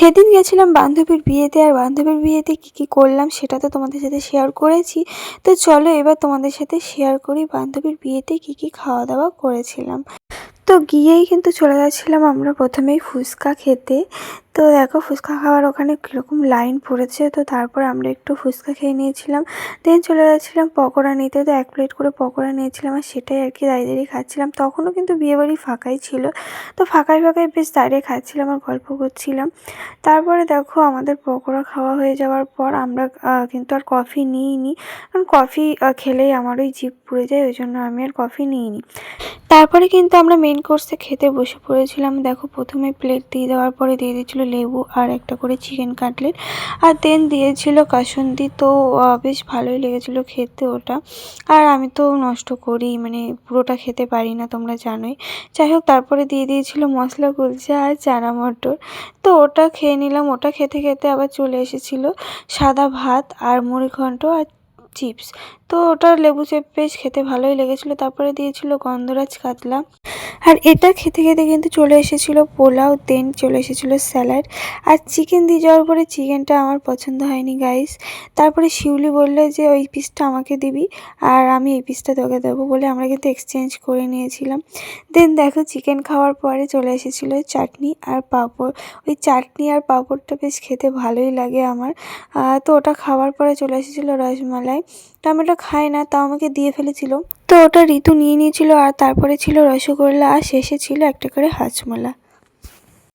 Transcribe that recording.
সেদিন গেছিলাম বান্ধবীর বিয়েতে, আর বান্ধবীর বিয়েতে কী করলাম সেটা তো তোমাদের সাথে শেয়ার করেছি। তো চলো এবার তোমাদের সাথে শেয়ার করি বান্ধবীর বিয়েতে কী খাওয়া দাওয়া করেছিলাম। তো গিয়েই কিন্তু চলে যাচ্ছিলাম আমরা প্রথমেই ফুচকা খেতে। তো দেখো ফুচকা খাওয়ার ওখানে কীরকম লাইন পড়েছে। তো তারপর আমরা একটু ফুচকা খেয়ে নিয়েছিলাম, দেন চলে যাচ্ছিলাম পকোড়া নিতে। তো 1 প্লেট করে পকোড়া নিয়েছিলাম, আর সেটাই আর কি দাঁড়িয়ে দাঁড়িয়ে খাচ্ছিলাম। তখনও কিন্তু বিয়েবাড়ি ফাঁকাই ছিল। তো ফাঁকায় ফাঁকায় বেশ দাঁড়িয়ে খাচ্ছিলাম আর গল্প করছিলাম। তারপরে দেখো আমাদের পকোড়া খাওয়া হয়ে যাওয়ার পর আমরা কিন্তু আর কফি নিইনি, কারণ কফি খেলেই আমার ওই জিভ পুড়ে যায়, ওই জন্য আমি আর কফি নিইনি। তারপরে কিন্তু আমরা মেন কোর্সে খেতে বসে পড়েছিলাম। দেখো প্রথমে প্লেট দিয়ে দেওয়ার পরে দিয়ে দিয়েছিল লেবু আর একটা করে চিকেন কাটলেট, আর দেন দিয়েছিল কাসুন্দি। তো বেশ ভালোই লেগেছিলো খেতে ওটা। আর আমি তো নষ্ট করি, মানে পুরোটা খেতে পারি না, তোমরা জানোই। যাই হোক, তারপরে দিয়ে দিয়েছিল মশলা কুলচা আর চানা মটর। তো ওটা খেয়ে নিলাম। ওটা খেতে খেতে আবার চলে এসেছিলো সাদা ভাত আর মুড়িঘণ্ট আর চিপস। তো ওটা লেবু চিপস বেশ খেতে ভালোই লেগেছিলো। তারপরে দিয়েছিল গন্ধরাজ কাতলা, আর এটা খেতে খেতে কিন্তু চলে এসেছিলো পোলাও, দেন চলে এসেছিলো স্যালাড। আর চিকেন দিয়ে যাওয়ার পরে চিকেনটা আমার পছন্দ হয়নি গাইস। তারপরে শিউলি বললো যে ওই পিসটা আমাকে দিবি আর আমি এই পিসটা তোকে দেবো, বলে আমরা কিন্তু এক্সচেঞ্জ করে নিয়েছিলাম। দেন দেখো চিকেন খাওয়ার পরে চলে এসেছিলো চাটনি আর পাঁপড়। ওই চাটনি আর পাঁপড়টা বেশ খেতে ভালোই লাগে আমার। তো ওটা খাওয়ার পরে চলে এসেছিলো রসমালাই। তো আমি ওটা খাই না, তাও আমাকে দিয়ে ফেলেছিল। তো ওটা ঋতু নিয়ে নিয়েছিল। আর তারপরে ছিল রসগোল্লা, আর শেষে ছিল একটা করে হাজমোলা।